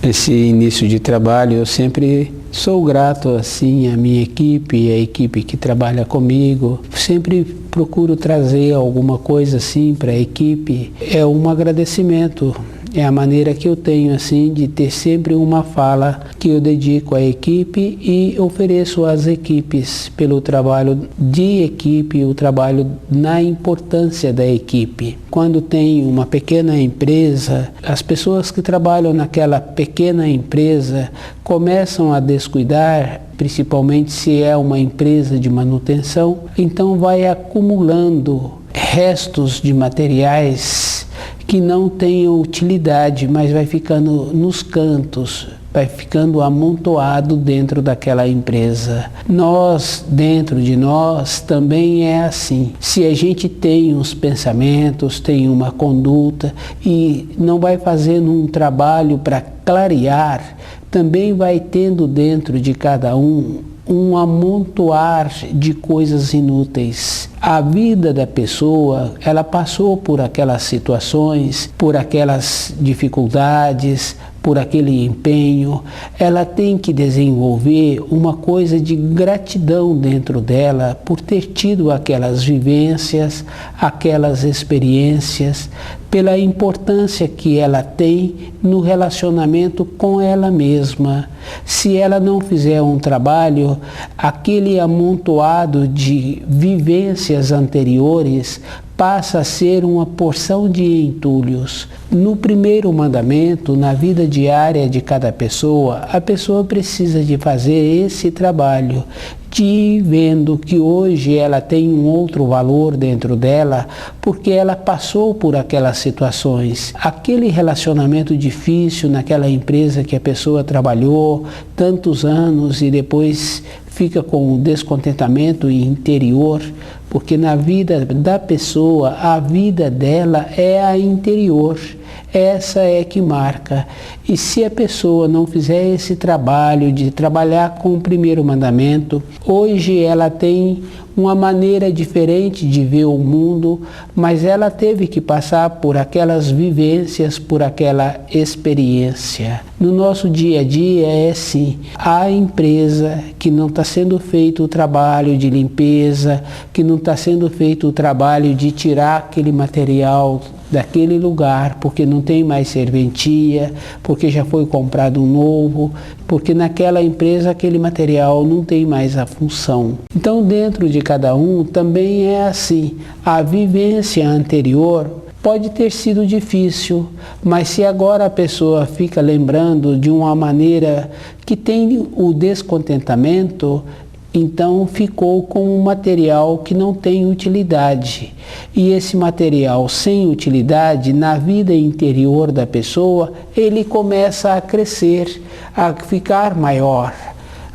Esse início de trabalho eu sempre sou grato assim à minha equipe, à equipe que trabalha comigo. Sempre procuro trazer alguma coisa assim para a equipe. É um agradecimento. É a maneira que eu tenho assim de ter sempre uma fala que eu dedico à equipe e ofereço às equipes pelo trabalho de equipe, o trabalho na importância da equipe. Quando tem uma pequena empresa, as pessoas que trabalham naquela pequena empresa começam a descuidar, principalmente se é uma empresa de manutenção, então vai acumulando restos de materiais que não tenham utilidade, mas vai ficando nos cantos, vai ficando amontoado dentro daquela empresa. Nós, dentro de nós, também é assim. Se a gente tem uns pensamentos, tem uma conduta e não vai fazendo um trabalho para clarear, também vai tendo dentro de cada um amontoar de coisas inúteis. A vida da pessoa, ela passou por aquelas situações, por aquelas dificuldades, por aquele empenho. Ela tem que desenvolver uma coisa de gratidão dentro dela por ter tido aquelas vivências, aquelas experiências, pela importância que ela tem no relacionamento com ela mesma. Se ela não fizer um trabalho, aquele amontoado de vivências anteriores passa a ser uma porção de entulhos. No primeiro mandamento, na vida diária de cada pessoa, a pessoa precisa de fazer esse trabalho, de ir vendo que hoje ela tem um outro valor dentro dela, porque ela passou por aquelas situações. Aquele relacionamento difícil naquela empresa que a pessoa trabalhou tantos anos e depois fica com um descontentamento interior, porque na vida da pessoa, a vida dela é a interior. Essa é que marca. E se a pessoa não fizer esse trabalho de trabalhar com o primeiro mandamento, hoje ela tem uma maneira diferente de ver o mundo, mas ela teve que passar por aquelas vivências, por aquela experiência. No nosso dia a dia é assim, a empresa que não está sendo feito o trabalho de limpeza, que não está sendo feito o trabalho de tirar aquele material daquele lugar, porque não tem mais serventia, porque já foi comprado um novo, porque naquela empresa aquele material não tem mais a função. Então, dentro de cada um também é assim. A vivência anterior pode ter sido difícil, mas se agora a pessoa fica lembrando de uma maneira que tem o descontentamento, então ficou com um material que não tem utilidade. E esse material sem utilidade, na vida interior da pessoa, ele começa a crescer, a ficar maior.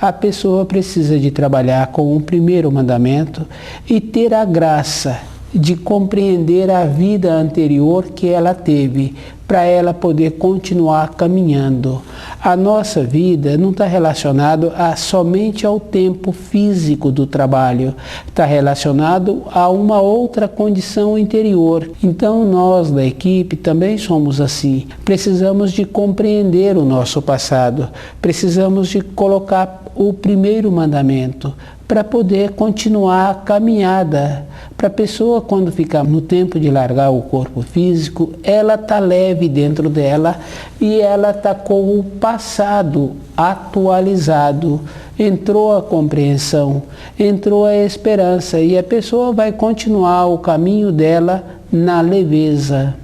A pessoa precisa de trabalhar com o primeiro mandamento e ter a graça de compreender a vida anterior que ela teve, para ela poder continuar caminhando. A nossa vida não está relacionada somente ao tempo físico do trabalho, está relacionado a uma outra condição interior. Então nós da equipe também somos assim. Precisamos de compreender o nosso passado, precisamos de colocar o primeiro mandamento para poder continuar a caminhada. Para a pessoa, quando ficar no tempo de largar o corpo físico, ela está leve dentro dela e ela está com o passado atualizado. Entrou a compreensão, entrou a esperança e a pessoa vai continuar o caminho dela na leveza.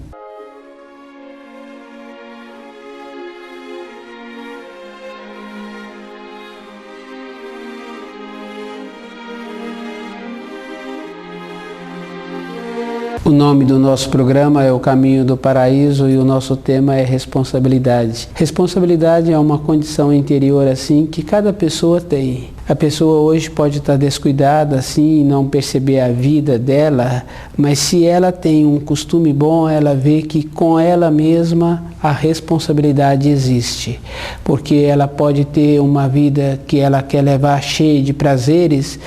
O nome do nosso programa é O Caminho do Paraíso e o nosso tema é responsabilidade. Responsabilidade é uma condição interior assim que cada pessoa tem. A pessoa hoje pode estar descuidada assim e não perceber a vida dela, mas se ela tem um costume bom, ela vê que com ela mesma a responsabilidade existe. Porque ela pode ter uma vida que ela quer levar cheia de prazeres,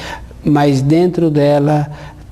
mas dentro dela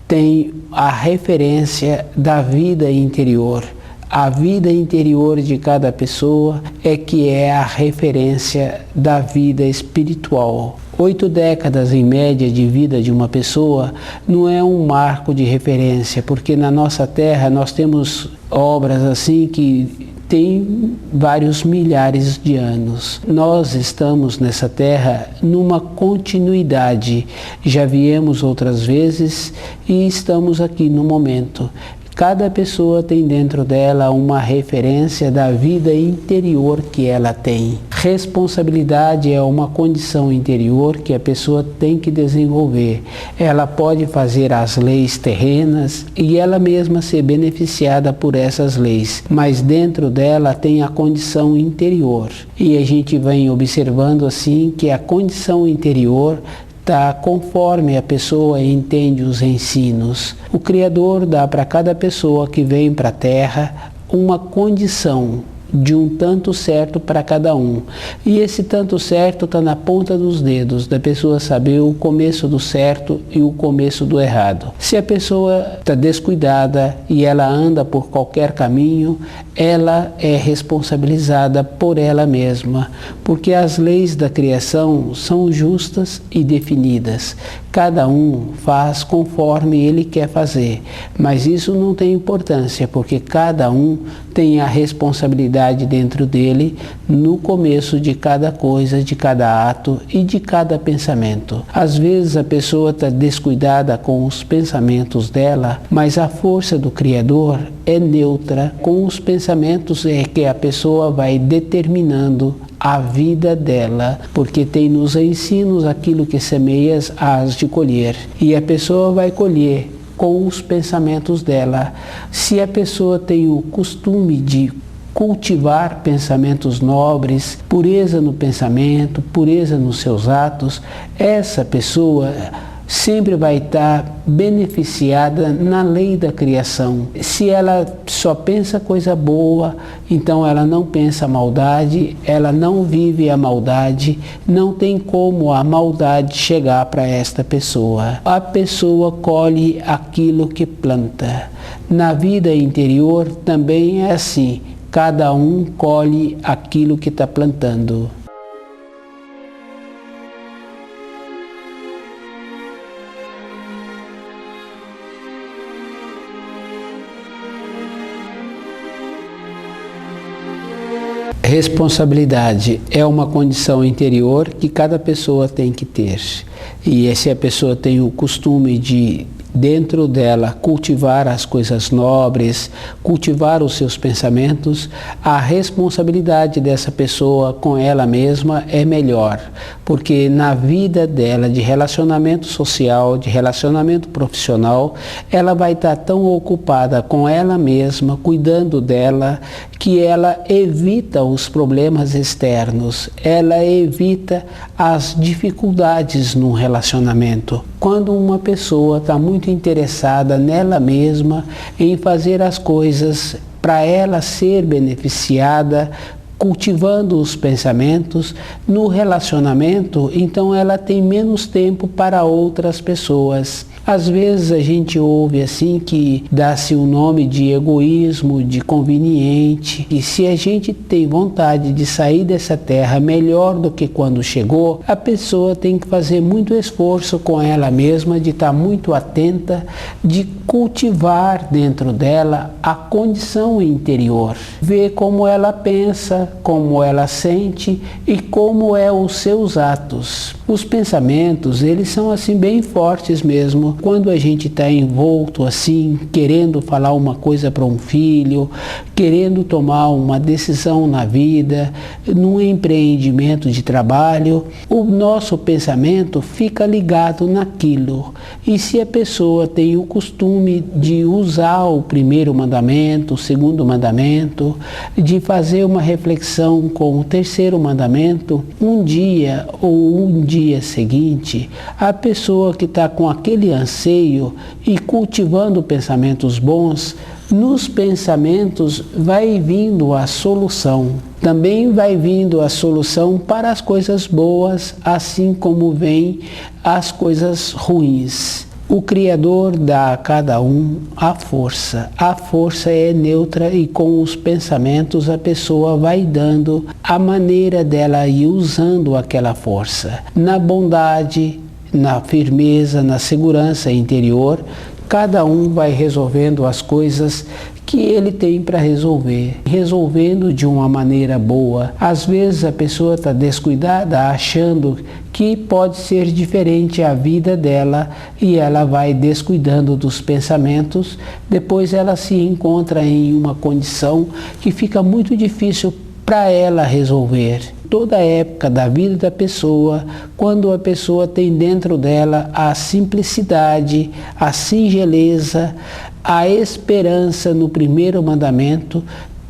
tem a referência da vida interior. A vida interior de cada pessoa é que é a referência da vida espiritual. 8 décadas em média de vida de uma pessoa não é um marco de referência, porque na nossa terra nós temos obras assim que tem vários milhares de anos. Nós estamos nessa terra numa continuidade. Já viemos outras vezes e estamos aqui no momento. Cada pessoa tem dentro dela uma referência da vida interior que ela tem. Responsabilidade é uma condição interior que a pessoa tem que desenvolver. Ela pode fazer as leis terrenas e ela mesma ser beneficiada por essas leis, mas dentro dela tem a condição interior. E a gente vem observando assim que a condição interior está conforme a pessoa entende os ensinos. O Criador dá para cada pessoa que vem para a Terra uma condição de um tanto certo para cada um. E esse tanto certo está na ponta dos dedos da pessoa saber o começo do certo e o começo do errado. Se a pessoa está descuidada e ela anda por qualquer caminho, ela é responsabilizada por ela mesma, porque as leis da criação são justas e definidas. Cada um faz conforme ele quer fazer, mas isso não tem importância, porque cada um tem a responsabilidade dentro dele no começo de cada coisa, de cada ato e de cada pensamento. Às vezes a pessoa está descuidada com os pensamentos dela, mas a força do Criador é neutra. Com os pensamentos é que a pessoa vai determinando a vida dela, porque tem nos ensinos aquilo que semeias hás de colher, e a pessoa vai colher com os pensamentos dela. Se a pessoa tem o costume de cultivar pensamentos nobres, pureza no pensamento, pureza nos seus atos, essa pessoa sempre vai estar beneficiada na lei da criação. Se ela só pensa coisa boa, então ela não pensa maldade, ela não vive a maldade, não tem como a maldade chegar para esta pessoa. A pessoa colhe aquilo que planta. Na vida interior também é assim, cada um colhe aquilo que está plantando. Responsabilidade é uma condição interior que cada pessoa tem que ter. E se a pessoa tem o costume de, dentro dela, cultivar as coisas nobres, cultivar os seus pensamentos, a responsabilidade dessa pessoa com ela mesma é melhor, porque na vida dela de relacionamento social, de relacionamento profissional, ela vai estar tão ocupada com ela mesma, cuidando dela, que ela evita os problemas externos, ela evita as dificuldades no relacionamento. Quando uma pessoa está muito interessada nela mesma, em fazer as coisas para ela ser beneficiada, cultivando os pensamentos no relacionamento, então ela tem menos tempo para outras pessoas. Às vezes a gente ouve assim que dá-se o nome de egoísmo, de conveniente, e se a gente tem vontade de sair dessa terra melhor do que quando chegou, a pessoa tem que fazer muito esforço com ela mesma, de estar muito atenta, de cultivar dentro dela a condição interior, ver como ela pensa, como ela sente e como é os seus atos. Os pensamentos, eles são assim bem fortes mesmo. Quando a gente está envolto assim, querendo falar uma coisa para um filho, querendo tomar uma decisão na vida, num empreendimento de trabalho, o nosso pensamento fica ligado naquilo. E se a pessoa tem o costume de usar o primeiro mandamento, o segundo mandamento, de fazer uma reflexão com o terceiro mandamento, um dia ou um dia seguinte, a pessoa que está com aquele anseio e cultivando pensamentos bons, nos pensamentos vai vindo a solução. Também vai vindo a solução para as coisas boas, assim como vem as coisas ruins. O Criador dá a cada um a força. A força é neutra e com os pensamentos a pessoa vai dando a maneira dela ir usando aquela força. Na bondade, na firmeza, na segurança interior, cada um vai resolvendo as coisas que ele tem para resolver, resolvendo de uma maneira boa. Às vezes a pessoa está descuidada, achando que pode ser diferente a vida dela e ela vai descuidando dos pensamentos, depois ela se encontra em uma condição que fica muito difícil para ela resolver. Toda a época da vida da pessoa, quando a pessoa tem dentro dela a simplicidade, a singeleza, a esperança no primeiro mandamento,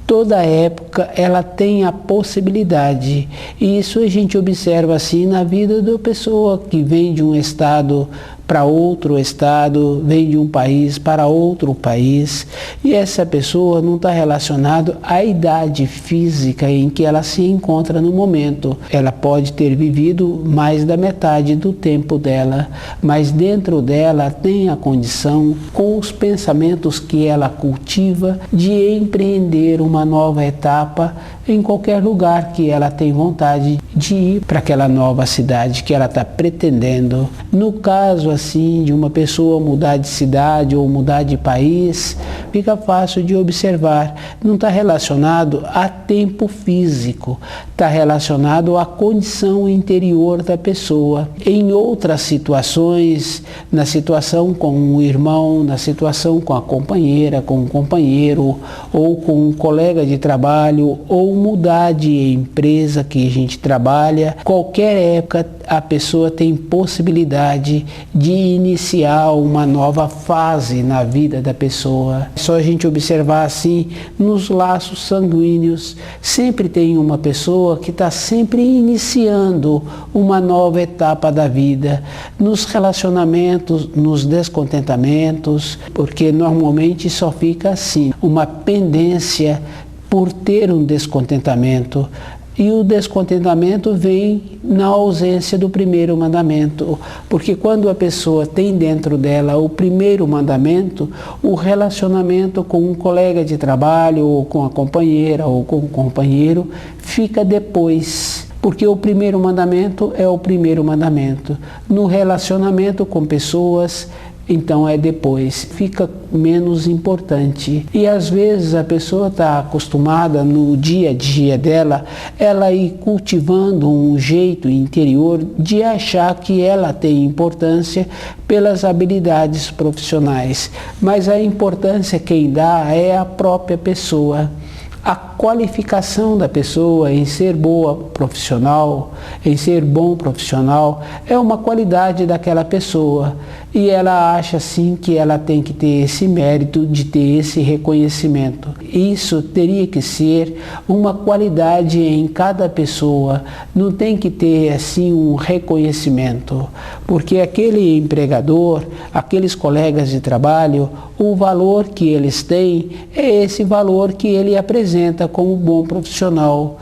toda época ela tem a possibilidade. E isso a gente observa assim na vida da pessoa que vem de um estado para outro estado, vem de um país para outro país, e essa pessoa não está relacionada à idade física em que ela se encontra no momento. Ela pode ter vivido mais da metade do tempo dela, mas dentro dela tem a condição, com os pensamentos que ela cultiva, de empreender uma nova etapa em qualquer lugar que ela tem vontade de ir para aquela nova cidade que ela está pretendendo. No caso assim de uma pessoa mudar de cidade ou mudar de país, fica fácil de observar. Não está relacionado a tempo físico, está relacionado à condição interior da pessoa. Em outras situações, na situação com um irmão, na situação com a companheira, com um companheiro, ou com um colega de trabalho, ou mudar de empresa que a gente trabalha, qualquer época a pessoa tem possibilidade de iniciar uma nova fase na vida da pessoa. É só a gente observar assim, nos laços sanguíneos, sempre tem uma pessoa que está sempre iniciando uma nova etapa da vida, nos relacionamentos, nos descontentamentos, porque normalmente só fica assim, uma pendência por ter um descontentamento. E o descontentamento vem na ausência do primeiro mandamento, porque quando a pessoa tem dentro dela o primeiro mandamento, o relacionamento com um colega de trabalho, ou com a companheira, ou com o companheiro, fica depois. Porque o primeiro mandamento é o primeiro mandamento. No relacionamento com pessoas, então é depois, fica menos importante. E às vezes a pessoa está acostumada no dia a dia dela, ela ir cultivando um jeito interior de achar que ela tem importância pelas habilidades profissionais. Mas a importância quem dá é a própria pessoa. A qualificação da pessoa em ser boa profissional, em ser bom profissional, é uma qualidade daquela pessoa. E ela acha assim que ela tem que ter esse mérito de ter esse reconhecimento. Isso teria que ser uma qualidade em cada pessoa, não tem que ter assim um reconhecimento. Porque aquele empregador, aqueles colegas de trabalho, o valor que eles têm é esse valor que ele apresenta como bom profissional.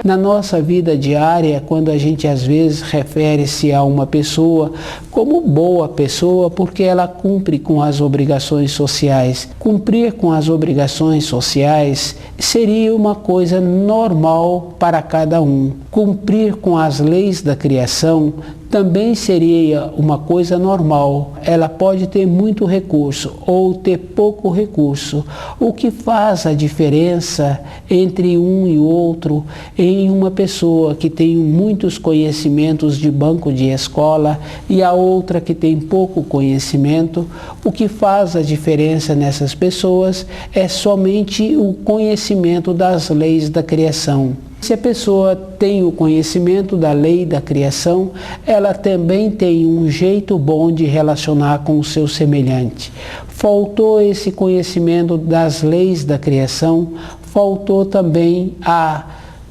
Na nossa vida diária, quando a gente às vezes refere-se a uma pessoa como boa pessoa porque ela cumpre com as obrigações sociais. Cumprir com as obrigações sociais seria uma coisa normal para cada um. Cumprir com as leis da criação também seria uma coisa normal. Ela pode ter muito recurso ou ter pouco recurso. O que faz a diferença entre um e outro em uma pessoa que tem muitos conhecimentos de banco de escola e a outra que tem pouco conhecimento, o que faz a diferença nessas pessoas é somente o conhecimento das leis da criação. Se a pessoa tem o conhecimento da lei da criação, ela também tem um jeito bom de relacionar com o seu semelhante. Faltou esse conhecimento das leis da criação, faltou também a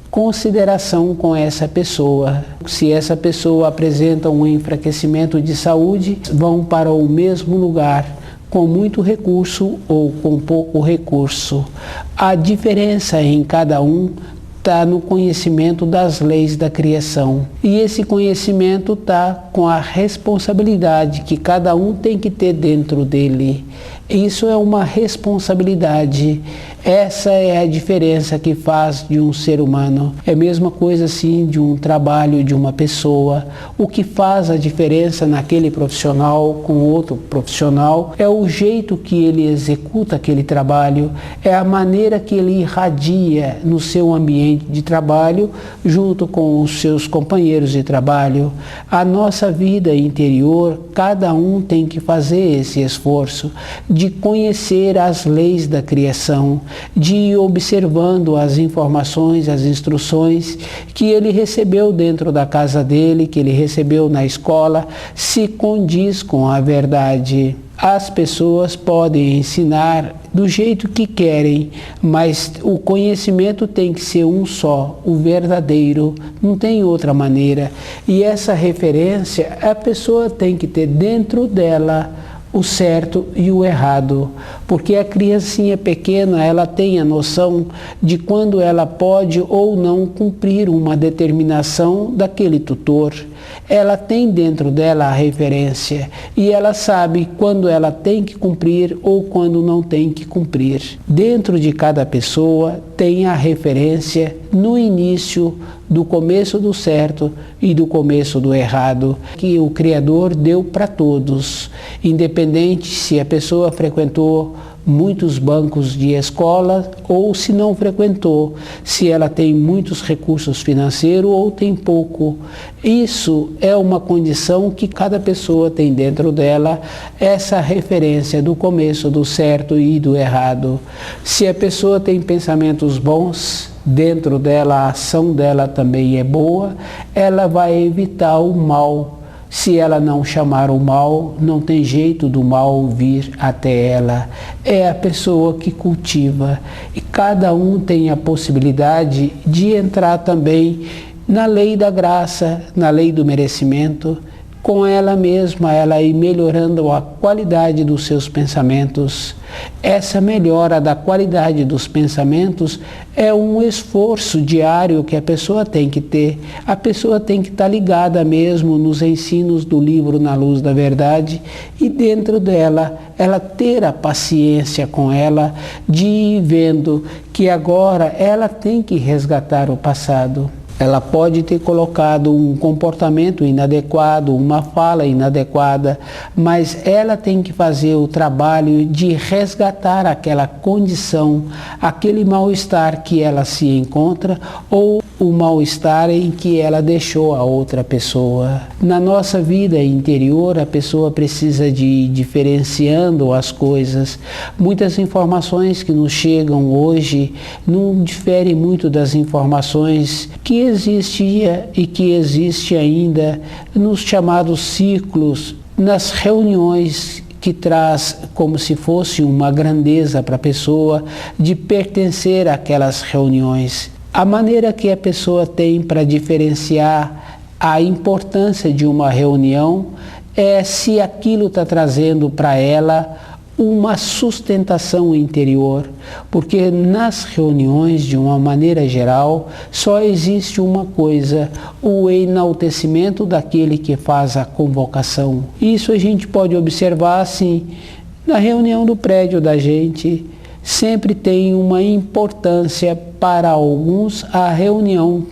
consideração com essa pessoa. Se essa pessoa apresenta um enfraquecimento de saúde, vão para o mesmo lugar com muito recurso ou com pouco recurso. A diferença em cada um está no conhecimento das leis da criação. E esse conhecimento está com a responsabilidade que cada um tem que ter dentro dele. Isso é uma responsabilidade. Essa é a diferença que faz de um ser humano. É a mesma coisa assim de um trabalho de uma pessoa. O que faz a diferença naquele profissional com outro profissional é o jeito que ele executa aquele trabalho, é a maneira que ele irradia no seu ambiente de trabalho junto com os seus companheiros de trabalho. A nossa vida interior, cada um tem que fazer esse esforço de conhecer as leis da criação, de ir observando as informações, as instruções que ele recebeu dentro da casa dele, que ele recebeu na escola, se condiz com a verdade. As pessoas podem ensinar do jeito que querem, mas o conhecimento tem que ser um só, o verdadeiro, não tem outra maneira. E essa referência a pessoa tem que ter dentro dela o certo e o errado, porque a criancinha pequena, ela tem a noção de quando ela pode ou não cumprir uma determinação daquele tutor. Ela tem dentro dela a referência e ela sabe quando ela tem que cumprir ou quando não tem que cumprir. Dentro de cada pessoa tem a referência no início do começo do certo e do começo do errado, que o Criador deu para todos, independente se a pessoa frequentou muitos bancos de escola ou se não frequentou, se ela tem muitos recursos financeiros ou tem pouco. Isso é uma condição que cada pessoa tem dentro dela, essa referência do começo do certo e do errado. Se a pessoa tem pensamentos bons, dentro dela a ação dela também é boa, ela vai evitar o mal. Se ela não chamar o mal, não tem jeito do mal vir até ela. É a pessoa que cultiva. E cada um tem a possibilidade de entrar também na lei da graça, na lei do merecimento, com ela mesma, ela ir melhorando a qualidade dos seus pensamentos. Essa melhora da qualidade dos pensamentos é um esforço diário que a pessoa tem que ter. A pessoa tem que estar ligada mesmo nos ensinos do livro Na Luz da Verdade e dentro dela, ela ter a paciência com ela de ir vendo que agora ela tem que resgatar o passado. Ela pode ter colocado um comportamento inadequado, uma fala inadequada, mas ela tem que fazer o trabalho de resgatar aquela condição, aquele mal-estar que ela se encontra ou o mal-estar em que ela deixou a outra pessoa. Na nossa vida interior, a pessoa precisa de ir diferenciando as coisas. Muitas informações que nos chegam hoje não diferem muito das informações que existia e que existe ainda nos chamados ciclos, nas reuniões que traz como se fosse uma grandeza para a pessoa de pertencer àquelas reuniões. A maneira que a pessoa tem para diferenciar a importância de uma reunião é se aquilo está trazendo para ela uma sustentação interior, porque nas reuniões, de uma maneira geral, só existe uma coisa, o enaltecimento daquele que faz a convocação. Isso a gente pode observar assim, na reunião do prédio da gente, sempre tem uma importância para alguns a reunião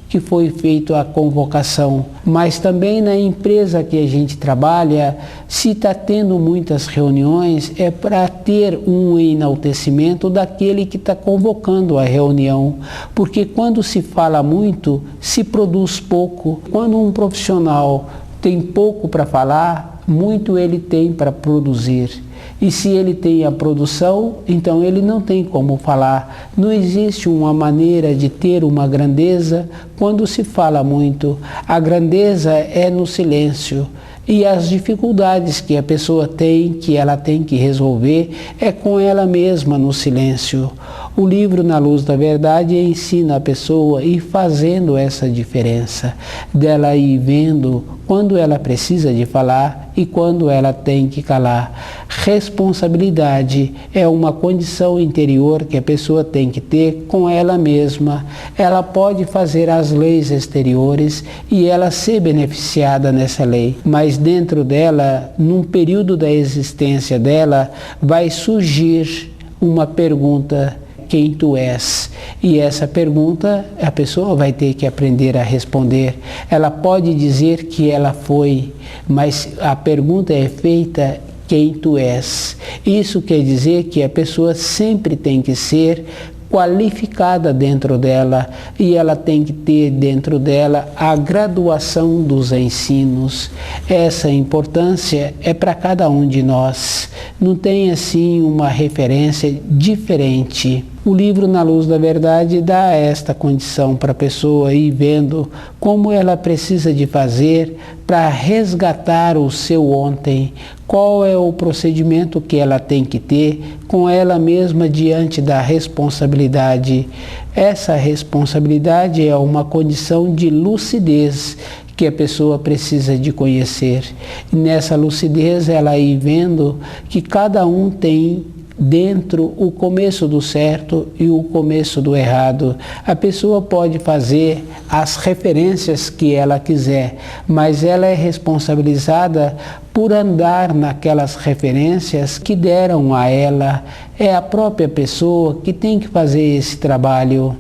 que foi feita a convocação, mas também na empresa que a gente trabalha, se está tendo muitas reuniões, é para ter um enaltecimento daquele que está convocando a reunião, porque quando se fala muito, se produz pouco. Quando um profissional tem pouco para falar, muito ele tem para produzir. E se ele tem a produção, então ele não tem como falar. Não existe uma maneira de ter uma grandeza quando se fala muito. A grandeza é no silêncio. E as dificuldades que a pessoa tem, que ela tem que resolver, é com ela mesma no silêncio. O livro Na Luz da Verdade ensina a pessoa a ir fazendo essa diferença, dela ir vendo quando ela precisa de falar e quando ela tem que calar. Responsabilidade é uma condição interior que a pessoa tem que ter com ela mesma. Ela pode fazer as leis exteriores e ela ser beneficiada nessa lei, mas dentro dela, num período da existência dela, vai surgir uma pergunta: quem tu és? E essa pergunta a pessoa vai ter que aprender a responder. Ela pode dizer que ela foi, mas a pergunta é feita: quem tu és? Isso quer dizer que a pessoa sempre tem que ser qualificada dentro dela, e ela tem que ter dentro dela a graduação dos ensinos. Essa importância é para cada um de nós. Não tem assim uma referência diferente. O livro Na Luz da Verdade dá esta condição para a pessoa ir vendo como ela precisa de fazer para resgatar o seu ontem, qual é o procedimento que ela tem que ter com ela mesma diante da responsabilidade. Essa responsabilidade é uma condição de lucidez que a pessoa precisa de conhecer. E nessa lucidez ela ir vendo que cada um tem dentro o começo do certo e o começo do errado. A pessoa pode fazer as referências que ela quiser, mas ela é responsabilizada por andar naquelas referências que deram a ela. É a própria pessoa que tem que fazer esse trabalho.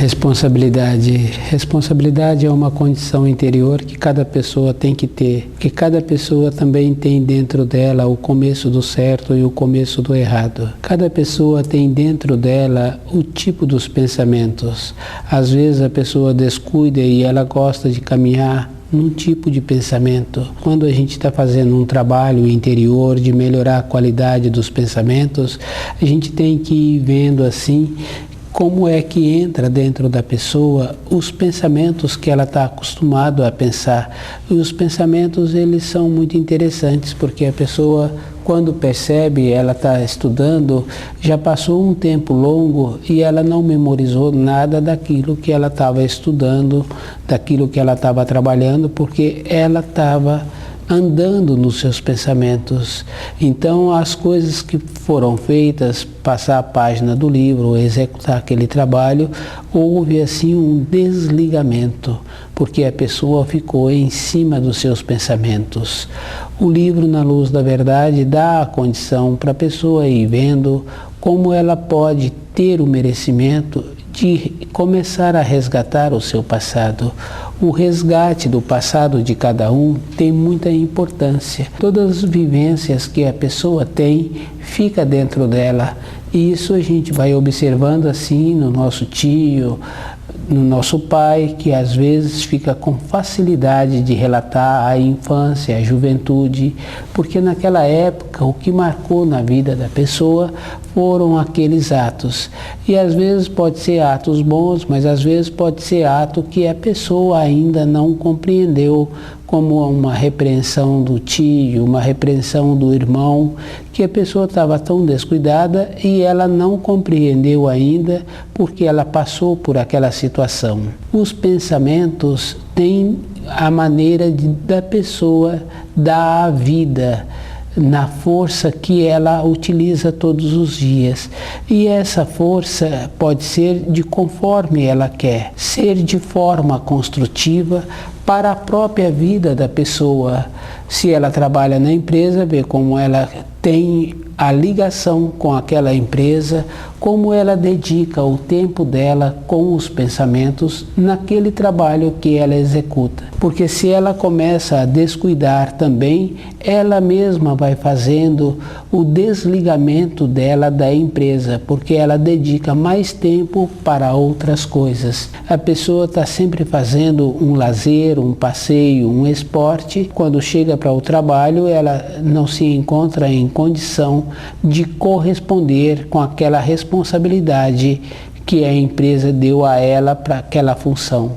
Responsabilidade é uma condição interior que cada pessoa tem que ter, que cada pessoa também tem dentro dela o começo do certo e o começo do errado. Cada pessoa tem dentro dela o tipo dos pensamentos. Às vezes a pessoa descuida e ela gosta de caminhar num tipo de pensamento. Quando a gente está fazendo um trabalho interior de melhorar a qualidade dos pensamentos, a gente tem que ir vendo assim como é que entra dentro da pessoa os pensamentos que ela está acostumada a pensar. E os pensamentos, eles são muito interessantes, porque a pessoa, quando percebe, ela está estudando, já passou um tempo longo e ela não memorizou nada daquilo que ela estava estudando, daquilo que ela estava trabalhando, porque ela estava andando nos seus pensamentos. Então, as coisas que foram feitas, passar a página do livro, executar aquele trabalho, houve assim um desligamento, porque a pessoa ficou em cima dos seus pensamentos. O livro Na Luz da Verdade dá a condição para a pessoa ir vendo como ela pode ter o merecimento de começar a resgatar o seu passado. O resgate do passado de cada um tem muita importância. Todas as vivências que a pessoa tem, fica dentro dela. E isso a gente vai observando assim no nosso tio, no nosso pai, que às vezes fica com facilidade de relatar a infância, a juventude, porque naquela época o que marcou na vida da pessoa foram aqueles atos. E às vezes pode ser atos bons, mas às vezes pode ser ato que a pessoa ainda não compreendeu, como uma repreensão do tio, uma repreensão do irmão, que a pessoa estava tão descuidada e ela não compreendeu ainda porque ela passou por aquela situação. Os pensamentos têm a maneira da pessoa dar a vida na força que ela utiliza todos os dias. E essa força pode ser de conforme ela quer, ser de forma construtiva para a própria vida da pessoa. Se ela trabalha na empresa, ver como ela tem a ligação com aquela empresa, como ela dedica o tempo dela com os pensamentos naquele trabalho que ela executa. Porque se ela começa a descuidar também, ela mesma vai fazendo o desligamento dela da empresa, porque ela dedica mais tempo para outras coisas. A pessoa está sempre fazendo um lazer, um passeio, um esporte. Quando chega para o trabalho, ela não se encontra em condição de corresponder com aquela responsabilidade que a empresa deu a ela para aquela função.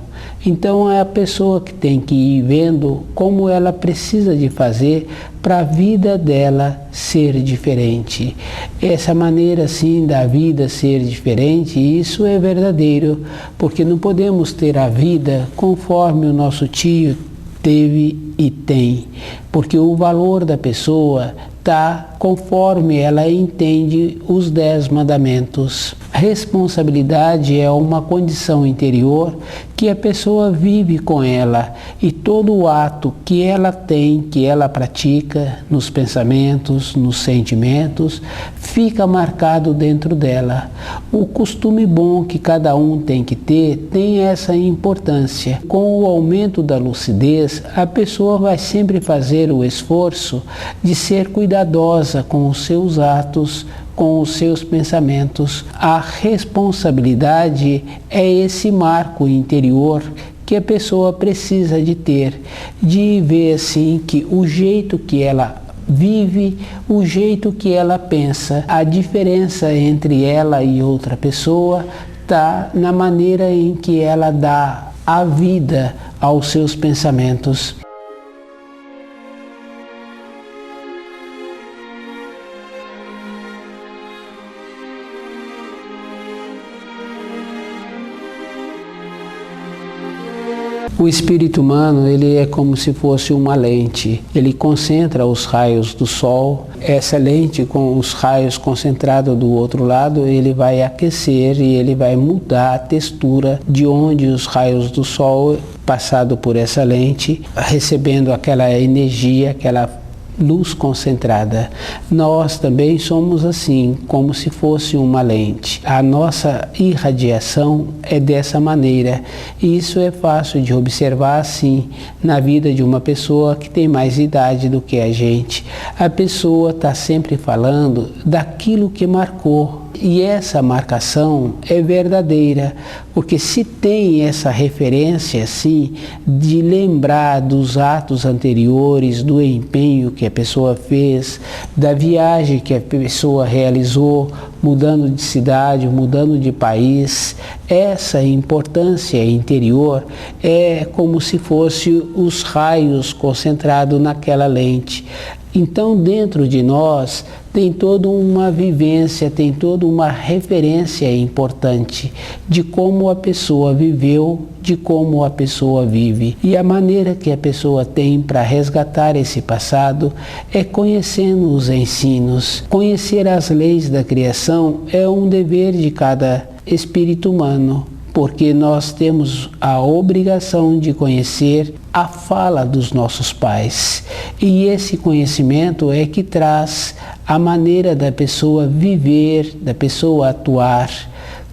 Então é a pessoa que tem que ir vendo como ela precisa de fazer para a vida dela ser diferente. Essa maneira assim da vida ser diferente, isso é verdadeiro, porque não podemos ter a vida conforme o nosso tio teve e tem, porque o valor da pessoa está conforme ela entende os 10 mandamentos. A responsabilidade é uma condição interior que a pessoa vive com ela, e todo o ato que ela tem, que ela pratica nos pensamentos, nos sentimentos, fica marcado dentro dela. O costume bom que cada um tem que ter tem essa importância. Com o aumento da lucidez, a pessoa vai sempre fazer o esforço de ser cuidadosa com os seus atos, com os seus pensamentos. A responsabilidade é esse marco interior que a pessoa precisa de ter, de ver assim que o jeito que ela vive, o jeito que ela pensa, a diferença entre ela e outra pessoa está na maneira em que ela dá a vida aos seus pensamentos. O espírito humano, ele é como se fosse uma lente. Ele concentra os raios do sol. Essa lente, com os raios concentrados do outro lado, ele vai aquecer e ele vai mudar a textura de onde os raios do sol, passado por essa lente, recebendo aquela energia, aquela luz concentrada. Nós também somos assim, como se fosse uma lente. A nossa irradiação é dessa maneira, e isso é fácil de observar assim na vida de uma pessoa que tem mais idade do que a gente. A pessoa está sempre falando daquilo que marcou, e essa marcação é verdadeira, porque se tem essa referência assim de lembrar dos atos anteriores, do empenho que a pessoa fez, da viagem que a pessoa realizou, mudando de cidade, mudando de país, essa importância interior é como se fosse os raios concentrados naquela lente. Então, dentro de nós tem toda uma vivência, tem toda uma referência importante de como a pessoa viveu, de como a pessoa vive. E a maneira que a pessoa tem para resgatar esse passado é conhecendo os ensinos. Conhecer as leis da criação é um dever de cada espírito humano, porque nós temos a obrigação de conhecer a fala dos nossos pais. E esse conhecimento é que traz a maneira da pessoa viver, da pessoa atuar.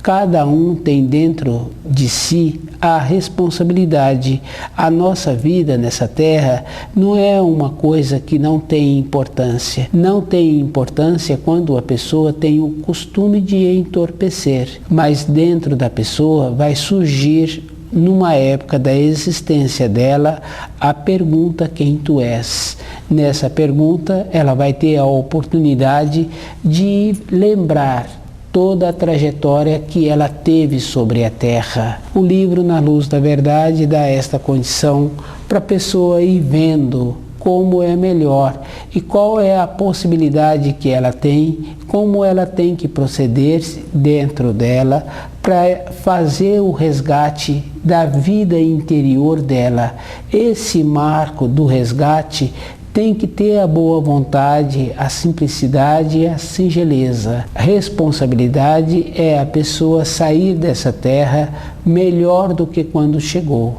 Cada um tem dentro de si a responsabilidade. A nossa vida nessa terra não é uma coisa que não tem importância. Não tem importância quando a pessoa tem o costume de entorpecer. Mas dentro da pessoa vai surgir, numa época da existência dela, a pergunta: quem tu és? Nessa pergunta ela vai ter a oportunidade de lembrar toda a trajetória que ela teve sobre a Terra. O livro Na Luz da Verdade dá esta condição para a pessoa ir vendo como é melhor e qual é a possibilidade que ela tem, como ela tem que proceder dentro dela para fazer o resgate da vida interior dela. Esse marco do resgate tem que ter a boa vontade, a simplicidade e a singeleza. A responsabilidade é a pessoa sair dessa terra melhor do que quando chegou.